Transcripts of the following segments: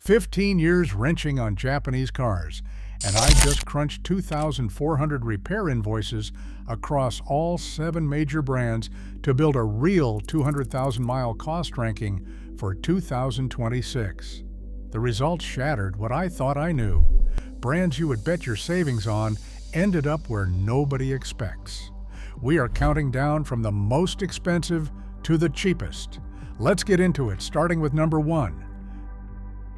15 years wrenching on Japanese cars, and I just crunched 2,400 repair invoices across all 7 major brands to build a real 200,000-mile cost ranking for 2026. The results shattered what I thought I knew. Brands you would bet your savings on ended up where nobody expects. We are counting down from the most expensive to the cheapest. Let's get into it, starting with number 1.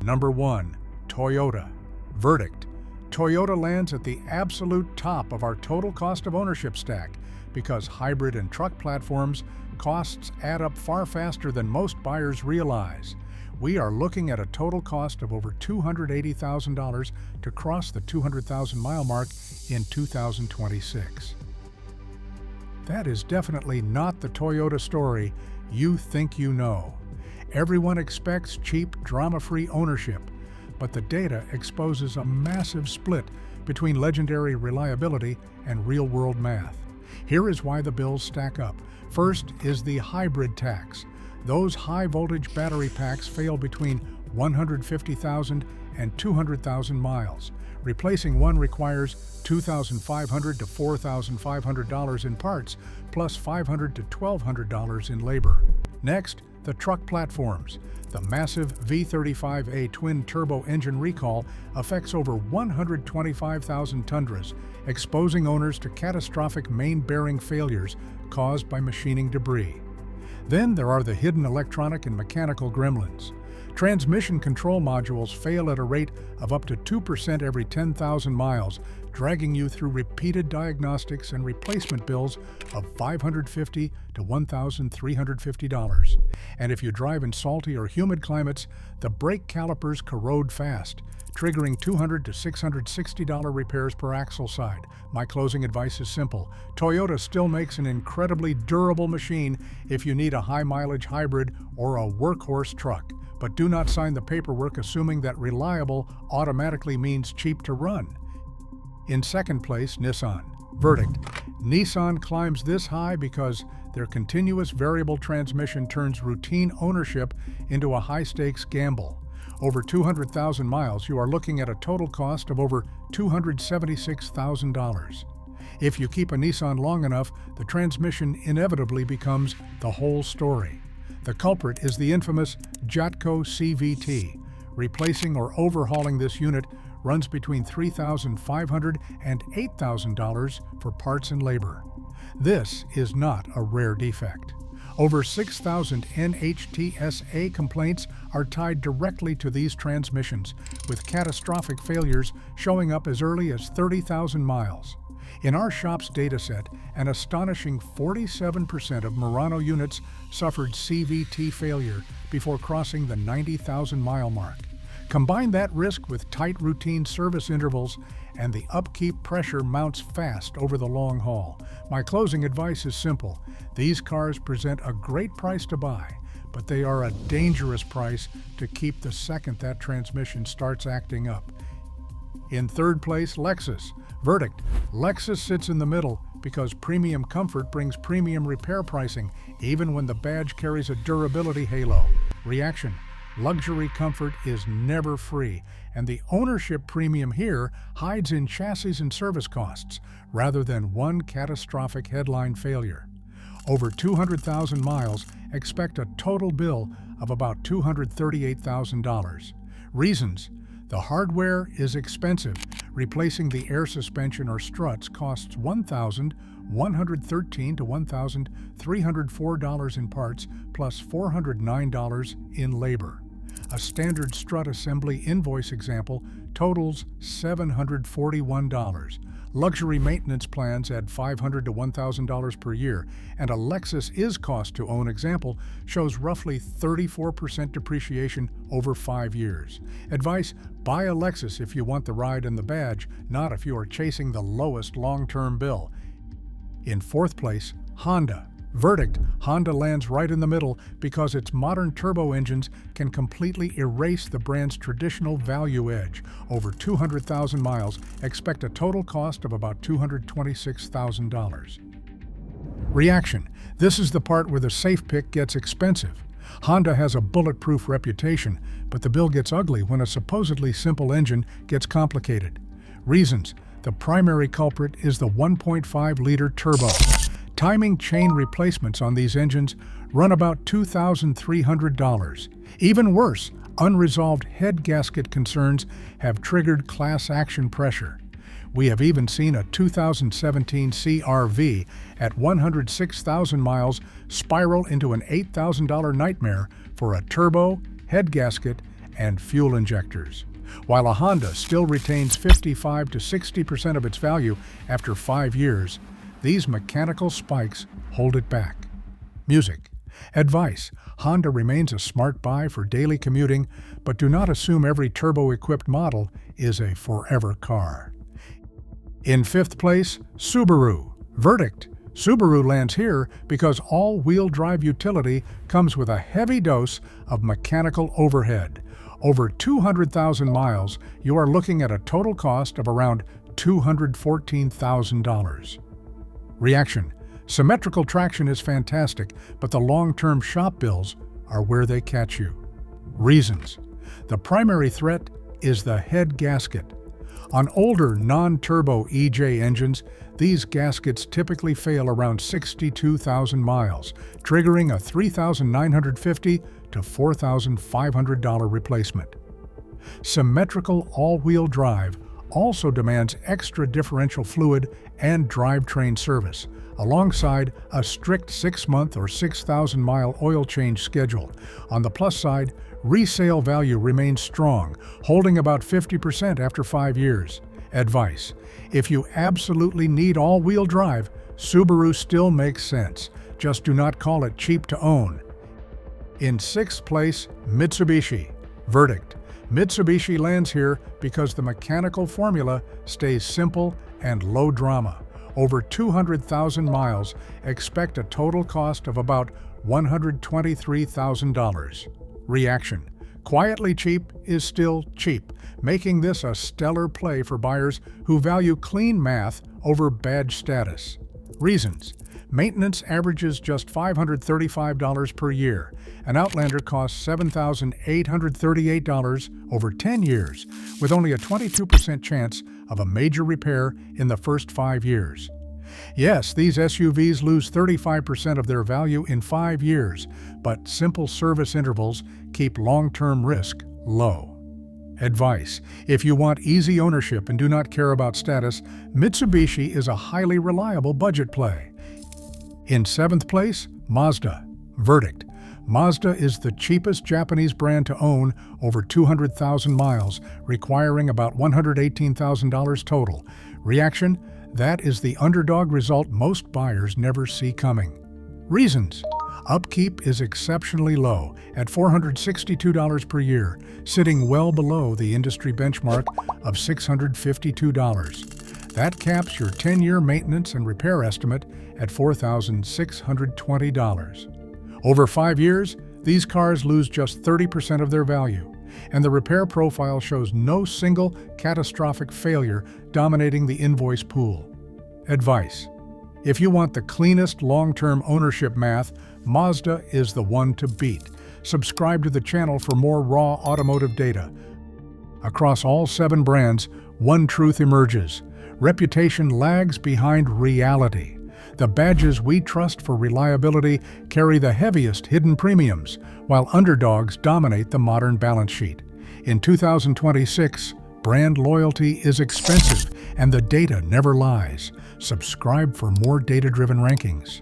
Number 1, Toyota. Verdict: Toyota lands at the absolute top of our total cost of ownership stack because hybrid and truck platforms costs add up far faster than most buyers realize. We are looking at a total cost of over $280,000 to cross the 200,000-mile mark in 2026. That is definitely not the Toyota story you think you know. Everyone expects cheap, drama-free ownership, but the data exposes a massive split between legendary reliability and real-world math. Here is why the bills stack up. First is the hybrid tax. Those high-voltage battery packs fail between 150,000 and 200,000 miles. Replacing one requires $2,500 to $4,500 in parts, plus $500 to $1,200 in labor. Next, the truck platforms. The massive V35A twin-turbo engine recall affects over 125,000 Tundras, exposing owners to catastrophic main bearing failures caused by machining debris. Then there are the hidden electronic and mechanical gremlins. Transmission control modules fail at a rate of up to 2% every 10,000 miles, dragging you through repeated diagnostics and replacement bills of $550 to $1,350. And if you drive in salty or humid climates, the brake calipers corrode fast, triggering $200 to $660 repairs per axle side. My closing advice is simple. Toyota still makes an incredibly durable machine if you need a high-mileage hybrid or a workhorse truck. But do not sign the paperwork assuming that reliable automatically means cheap to run. In second place, Nissan. Verdict: Nissan climbs this high because their continuous variable transmission turns routine ownership into a high-stakes gamble. Over 200,000 miles, you are looking at a total cost of over $276,000. If you keep a Nissan long enough, the transmission inevitably becomes the whole story. The culprit is the infamous Jatco CVT. Replacing or overhauling this unit runs between $3,500 and $8,000 for parts and labor. This is not a rare defect. Over 6,000 NHTSA complaints are tied directly to these transmissions, with catastrophic failures showing up as early as 30,000 miles. In our shop's dataset, an astonishing 47% of Murano units suffered CVT failure before crossing the 90,000-mile mark. Combine that risk with tight routine service intervals, and the upkeep pressure mounts fast over the long haul. My closing advice is simple. These cars present a great price to buy, but they are a dangerous price to keep the second that transmission starts acting up. In third place, Lexus. Verdict: Lexus sits in the middle because premium comfort brings premium repair pricing, even when the badge carries a durability halo. Reaction: luxury comfort is never free, and the ownership premium here hides in chassis and service costs, rather than one catastrophic headline failure. Over 200,000 miles, expect a total bill of about $238,000. Reasons: the hardware is expensive. Replacing the air suspension or struts costs $1,113 to $1,304 in parts, plus $409 in labor. A standard strut assembly invoice example totals $741. Luxury maintenance plans add $500 to $1,000 per year, and a Lexus is cost to own example shows roughly 34% depreciation over 5 years. Advice: buy a Lexus if you want the ride and the badge, not if you are chasing the lowest long-term bill. In fourth place, Honda. Verdict: Honda lands right in the middle because its modern turbo engines can completely erase the brand's traditional value edge. Over 200,000 miles, expect a total cost of about $226,000. Reaction: this is the part where the safe pick gets expensive. Honda has a bulletproof reputation, but the bill gets ugly when a supposedly simple engine gets complicated. Reasons: the primary culprit is the 1.5-liter turbo. Timing chain replacements on these engines run about $2,300. Even worse, unresolved head gasket concerns have triggered class action pressure. We have even seen a 2017 CR-V at 106,000 miles spiral into an $8,000 nightmare for a turbo, head gasket, and fuel injectors. While a Honda still retains 55 to 60% of its value after 5 years, these mechanical spikes hold it back. Music. Advice: Honda remains a smart buy for daily commuting, but do not assume every turbo-equipped model is a forever car. In 5th place, Subaru. Verdict: Subaru lands here because all-wheel drive utility comes with a heavy dose of mechanical overhead. Over 200,000 miles, you are looking at a total cost of around $214,000. Reaction: symmetrical traction is fantastic, but the long-term shop bills are where they catch you. Reasons: the primary threat is the head gasket. On older non-turbo EJ engines, these gaskets typically fail around 62,000 miles, triggering a $3,950 to $4,500 replacement. Symmetrical all-wheel drive also demands extra differential fluid and drivetrain service, alongside a strict 6-month or 6,000-mile oil change schedule. On the plus side, resale value remains strong, holding about 50% after 5 years. Advice: if you absolutely need all-wheel drive, Subaru still makes sense. Just do not call it cheap to own. In 6th place, Mitsubishi. Verdict: Mitsubishi lands here because the mechanical formula stays simple and low drama. Over 200,000 miles, expect a total cost of about $123,000. Reaction: quietly cheap is still cheap, making this a stellar play for buyers who value clean math over badge status. Reasons: maintenance averages just $535 per year. An Outlander costs $7,838 over 10 years, with only a 22% chance of a major repair in the first 5 years. Yes, these SUVs lose 35% of their value in 5 years, but simple service intervals keep long-term risk low. Advice: if you want easy ownership and do not care about status, Mitsubishi is a highly reliable budget play. In 7th place, Mazda. Verdict: Mazda is the cheapest Japanese brand to own over 200,000 miles, requiring about $118,000 total. Reaction: that is the underdog result most buyers never see coming. Reasons: upkeep is exceptionally low at $462 per year, sitting well below the industry benchmark of $652. That caps your 10-year maintenance and repair estimate at $4,620. Over 5 years, these cars lose just 30% of their value, and the repair profile shows no single catastrophic failure dominating the invoice pool. Advice: if you want the cleanest long-term ownership math, Mazda is the one to beat. Subscribe to the channel for more raw automotive data. Across all 7 brands, one truth emerges: reputation lags behind reality. The badges we trust for reliability carry the heaviest hidden premiums, while underdogs dominate the modern balance sheet. In 2026, brand loyalty is expensive, and the data never lies. Subscribe for more data-driven rankings.